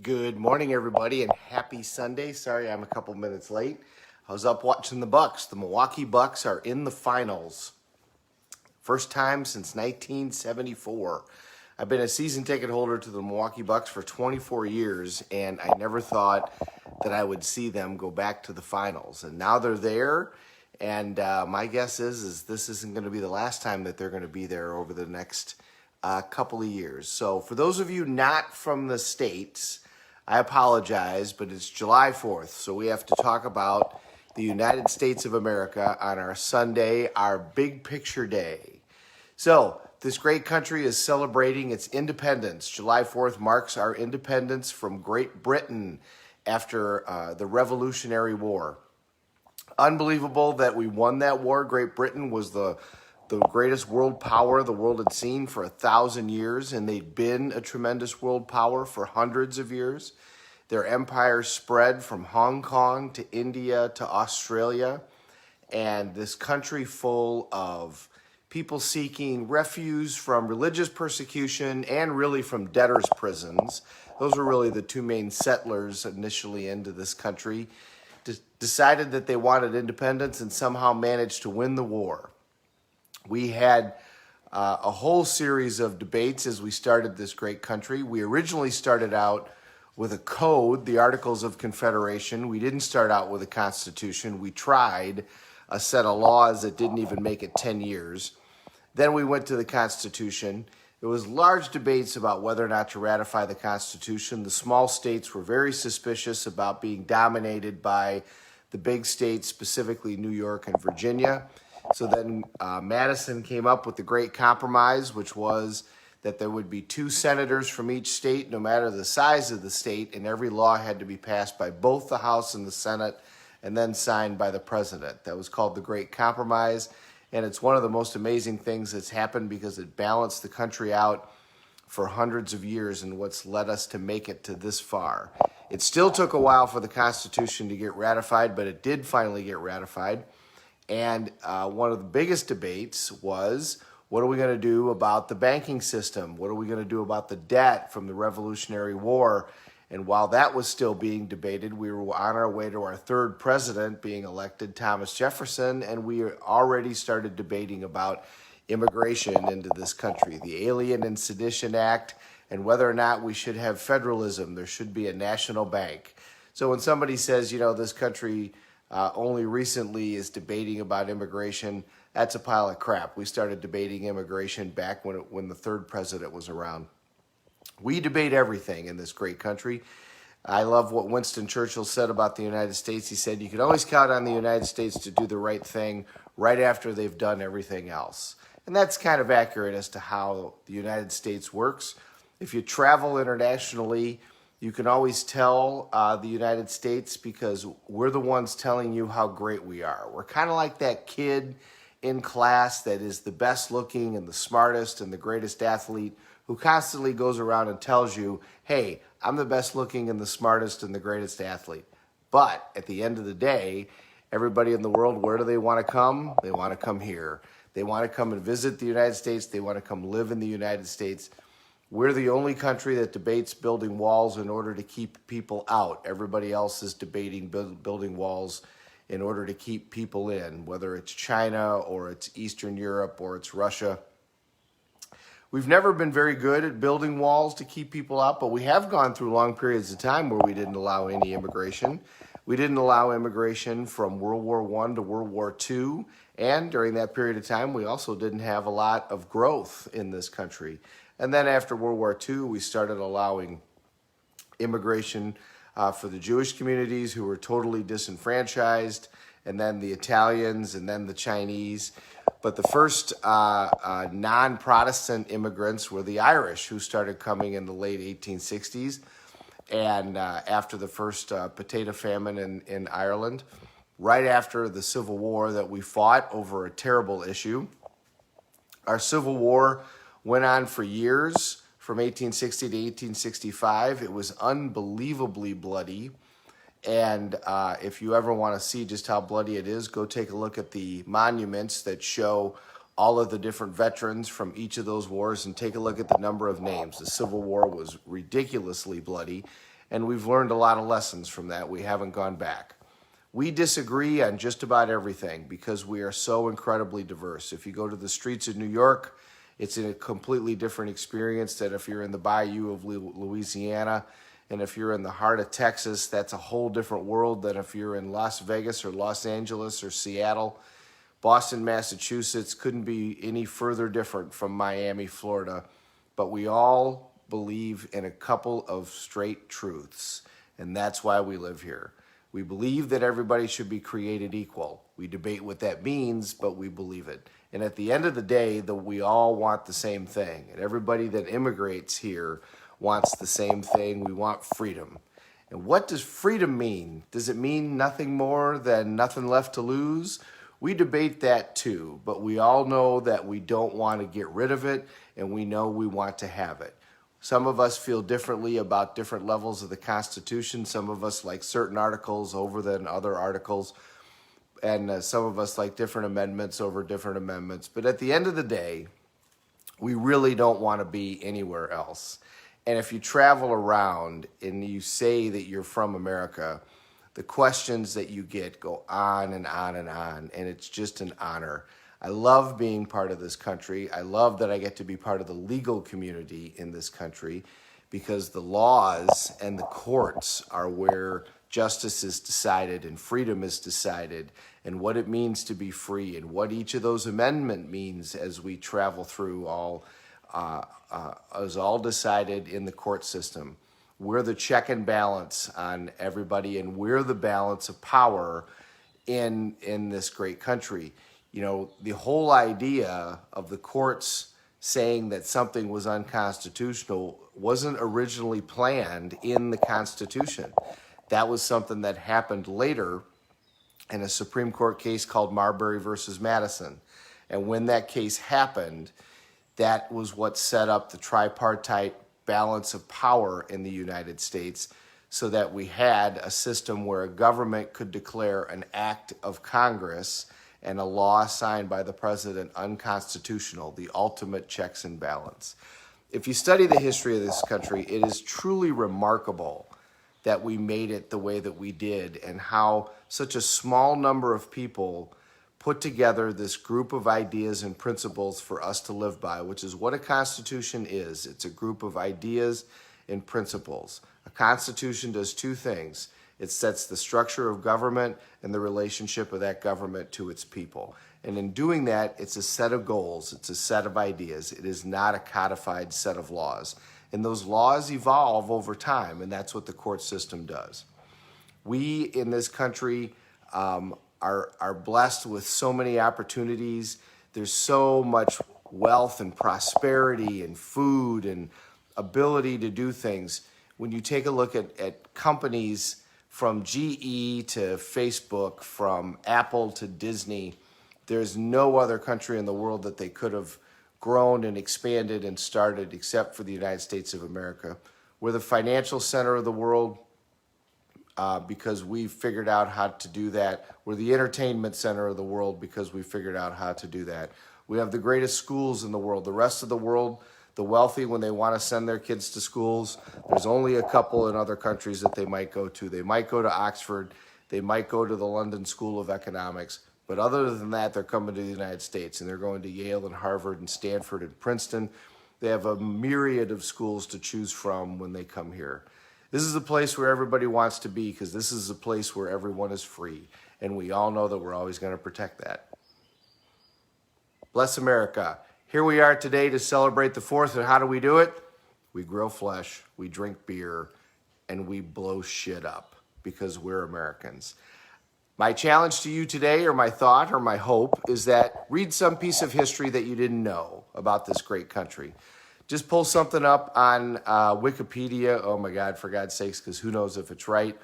Good morning, everybody, and happy Sunday. Sorry I'm a couple minutes late. I was up watching the Bucks. The Milwaukee Bucks are in the finals. First time since 1974. I've been a season ticket holder to the Milwaukee Bucks for 24 years, and I never thought that I would see them go back to the finals. And now they're there, and my guess is this isn't going to be the last time that they're going to be there over the next couple of years. So for those of you not from the States, I apologize, but it's July 4th, so we have to talk about the United States of America on our Sunday, our big picture day. So this great country is celebrating its independence. July 4th marks our independence from Great Britain after the Revolutionary War. Unbelievable that we won that war. Great Britain was the greatest world power the world had seen for 1,000 years, and they'd been a tremendous world power for hundreds of years. Their empire spread from Hong Kong to India to Australia, and this country full of people seeking refuge from religious persecution and really from debtors' prisons. Those were really the two main settlers initially into this country. Decided that they wanted independence and somehow managed to win the war. We had a whole series of debates as we started this great country. We originally started out with a code, the Articles of Confederation. We didn't start out with a constitution. We tried a set of laws that didn't even make it 10 years. Then we went to the Constitution. There was large debates about whether or not to ratify the Constitution. The small states were very suspicious about being dominated by the big states, specifically New York and Virginia. So then Madison came up with the Great Compromise, which was that there would be 2 senators from each state, no matter the size of the state, and every law had to be passed by both the House and the Senate and then signed by the president. That was called the Great Compromise, and it's one of the most amazing things that's happened because it balanced the country out for hundreds of years and what's led us to make it to this far. It still took a while for the Constitution to get ratified, but it did finally get ratified. And one of the biggest debates was, what are we going to do about the banking system? What are we going to do about the debt from the Revolutionary War? And while that was still being debated, we were on our way to our 3rd president being elected, Thomas Jefferson, and we already started debating about immigration into this country, the Alien and Sedition Act, and whether or not we should have federalism. There should be a national bank. So when somebody says, this country only recently is debating about immigration, that's a pile of crap. We started debating immigration back when the 3rd president was around. We debate everything in this great country. I love what Winston Churchill said about the United States. He said, you can always count on the United States to do the right thing right after they've done everything else. And that's kind of accurate as to how the United States works. If you travel internationally, you can always tell the United States because we're the ones telling you how great we are. We're kind of like that kid in class that is the best looking and the smartest and the greatest athlete who constantly goes around and tells you, hey, I'm the best looking and the smartest and the greatest athlete. But at the end of the day, everybody in the world, where do they want to come? They want to come here. They want to come and visit the United States. They want to come live in the United States. We're the only country that debates building walls in order to keep people out. Everybody else is debating building walls in order to keep people in, whether it's China or it's Eastern Europe or it's Russia. We've never been very good at building walls to keep people out, but we have gone through long periods of time where we didn't allow any immigration. We didn't allow immigration from World War I to World War II, and during that period of time, we also didn't have a lot of growth in this country. And then after World War II, we started allowing immigration for the Jewish communities who were totally disenfranchised, and then the Italians, and then the Chinese. But the first non-Protestant immigrants were the Irish, who started coming in the late 1860s, and after the first potato famine in Ireland, right after the Civil War that we fought over a terrible issue. Our Civil War went on for years, from 1860 to 1865. It was unbelievably bloody. And if you ever want to see just how bloody it is, go take a look at the monuments that show all of the different veterans from each of those wars and take a look at the number of names. The Civil War was ridiculously bloody. and we've learned a lot of lessons from that. We haven't gone back. We disagree on just about everything because we are so incredibly diverse. If you go to the streets of New York, it's a completely different experience than if you're in the bayou of Louisiana. And if you're in the heart of Texas, that's a whole different world than if you're in Las Vegas or Los Angeles or Seattle. Boston, Massachusetts couldn't be any further different from Miami, Florida. But we all believe in a couple of straight truths, and that's why we live here. We believe that everybody should be created equal. We debate what that means, but we believe it. And at the end of the day, we all want the same thing. And everybody that immigrates here wants the same thing. We want freedom. And what does freedom mean? Does it mean nothing more than nothing left to lose? We debate that too, but we all know that we don't want to get rid of it, and we know we want to have it. Some of us feel differently about different levels of the Constitution. Some of us like certain articles over than other articles. And some of us like different amendments over different amendments. But at the end of the day, we really don't want to be anywhere else. And if you travel around and you say that you're from America, the questions that you get go on and on and on. And it's just an honor. I love being part of this country. I love that I get to be part of the legal community in this country because the laws and the courts are where justice is decided and freedom is decided and what it means to be free and what each of those amendments means as we travel through is all decided in the court system. We're the check and balance on everybody, and we're the balance of power in this great country. You know, the whole idea of the courts saying that something was unconstitutional wasn't originally planned in the Constitution. That was something that happened later in a Supreme Court case called Marbury versus Madison. And when that case happened, that was what set up the tripartite balance of power in the United States so that we had a system where a government could declare an act of Congress and a law signed by the president unconstitutional, the ultimate checks and balance. If you study the history of this country, it is truly remarkable that we made it the way that we did and how such a small number of people put together this group of ideas and principles for us to live by, which is what a constitution is. It's a group of ideas and principles. A constitution does two things. It sets the structure of government and the relationship of that government to its people. And in doing that, it's a set of goals. It's a set of ideas. It is not a codified set of laws. And those laws evolve over time, and that's what the court system does. We in this country are blessed with so many opportunities. There's so much wealth and prosperity and food and ability to do things. When you take a look at companies from GE to Facebook, from Apple to Disney, there's no other country in the world that they could have grown and expanded and started except for the United States of America. We're the financial center of the world because we figured out how to do that. We're the entertainment center of the world because we figured out how to do that. We have the greatest schools in the world. The rest of the world, the wealthy, when they want to send their kids to schools, there's only a couple in other countries that they might go to. They might go to Oxford. They might go to the London School of Economics. But other than that, they're coming to the United States, and they're going to Yale and Harvard and Stanford and Princeton. They have a myriad of schools to choose from when they come here. This is a place where everybody wants to be because this is a place where everyone is free. And we all know that we're always going to protect that. Bless America. Here we are today to celebrate the 4th, and how do we do it? We grill flesh, we drink beer, and we blow shit up because we're Americans. My challenge to you today, or my thought, or my hope, is that read some piece of history that you didn't know about this great country. Just pull something up on Wikipedia. Oh my God, for God's sakes, because who knows if it's right.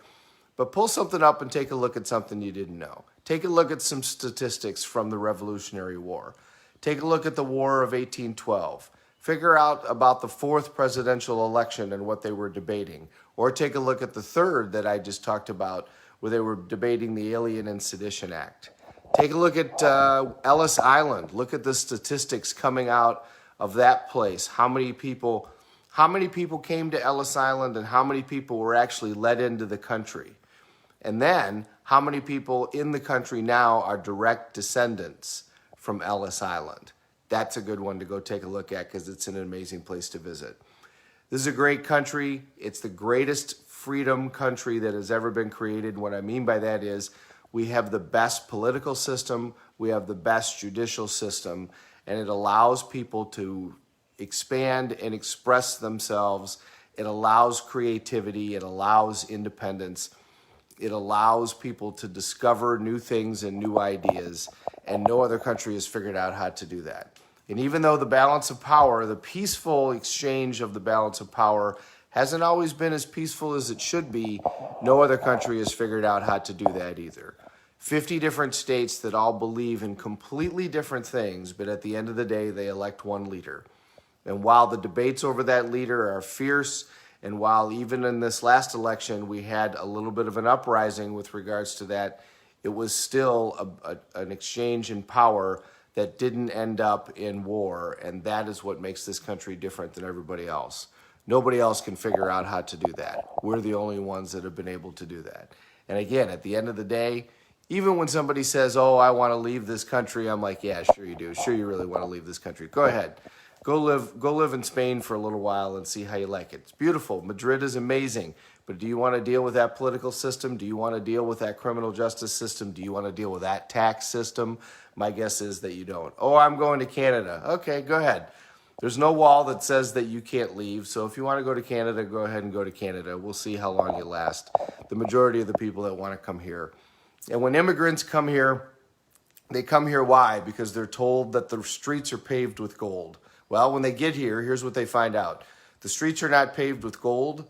But pull something up and take a look at something you didn't know. Take a look at some statistics from the Revolutionary War. Take a look at the War of 1812. Figure out about the 4th presidential election and what they were debating. Or take a look at the 3rd that I just talked about, where they were debating the Alien and Sedition Act. Take a look at Ellis Island. Look at the statistics coming out of that place. How many people how many people came to Ellis Island and how many people were actually let into the country. And then how many people in the country now are direct descendants from Ellis Island. That's a good one to go take a look at because it's an amazing place to visit. This is a great country. It's the greatest freedom country that has ever been created. What I mean by that is we have the best political system, we have the best judicial system, and it allows people to expand and express themselves. It allows creativity, it allows independence, it allows people to discover new things and new ideas, and no other country has figured out how to do that. And even though the balance of power, the peaceful exchange of the balance of power hasn't always been as peaceful as it should be, no other country has figured out how to do that either. 50 different states that all believe in completely different things, but at the end of the day, they elect one leader. And while the debates over that leader are fierce, and while even in this last election we had a little bit of an uprising with regards to that, it was still an exchange in power that didn't end up in war, and that is what makes this country different than everybody else. Nobody else can figure out how to do that. We're the only ones that have been able to do that. And again, at the end of the day, even when somebody says, oh, I want to leave this country, I'm like, yeah, sure you do. Sure you really want to leave this country. Go ahead. Go live in Spain for a little while and see how you like it. It's beautiful. Madrid is amazing. But do you want to deal with that political system? Do you want to deal with that criminal justice system? Do you want to deal with that tax system? My guess is that you don't. Oh, I'm going to Canada. Okay, go ahead. There's no wall that says that you can't leave. So if you want to go to Canada, go ahead and go to Canada. We'll see how long you last. The majority of the people that want to come here. And when immigrants come here, they come here why? Because they're told that the streets are paved with gold. Well, when they get here, here's what they find out. The streets are not paved with gold.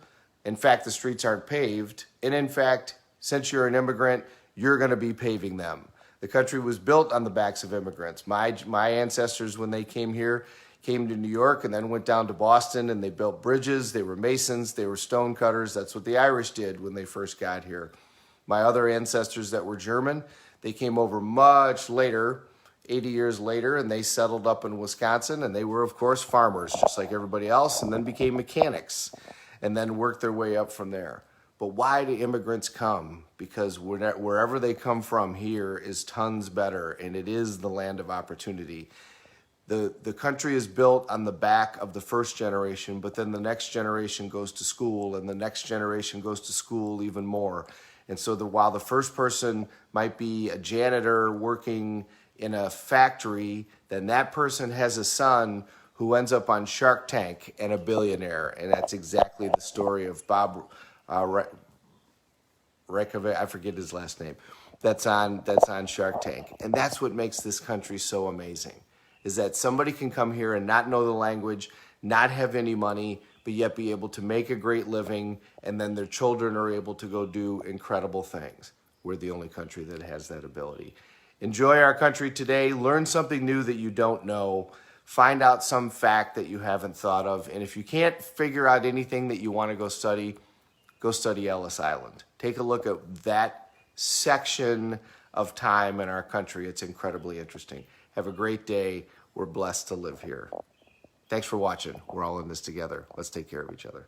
In fact, the streets aren't paved. And in fact, since you're an immigrant, you're going to be paving them. The country was built on the backs of immigrants. My ancestors, when they came here, came to New York and then went down to Boston, and they built bridges. They were masons. They were stone cutters. That's what the Irish did when they first got here. My other ancestors that were German, they came over much later, 80 years later, and they settled up in Wisconsin, and they were, of course, farmers, just like everybody else, and then became mechanics, and then worked their way up from there. But why do immigrants come? Because wherever they come from here is tons better, and it is the land of opportunity. The country is built on the back of the first generation, but then the next generation goes to school, and the next generation goes to school even more. And so while the first person might be a janitor working in a factory, then that person has a son who ends up on Shark Tank and a billionaire. And that's exactly the story of Bob Reykjavik, I forget his last name, that's on Shark Tank. And that's what makes this country so amazing, is that somebody can come here and not know the language, not have any money, but yet be able to make a great living, and then their children are able to go do incredible things. We're the only country that has that ability. Enjoy our country today. Learn something new that you don't know. Find out some fact that you haven't thought of. And if you can't figure out anything that you want to go study Ellis Island. Take a look at that section of time in our country. It's incredibly interesting. Have a great day. We're blessed to live here. Thanks for watching. We're all in this together. Let's take care of each other.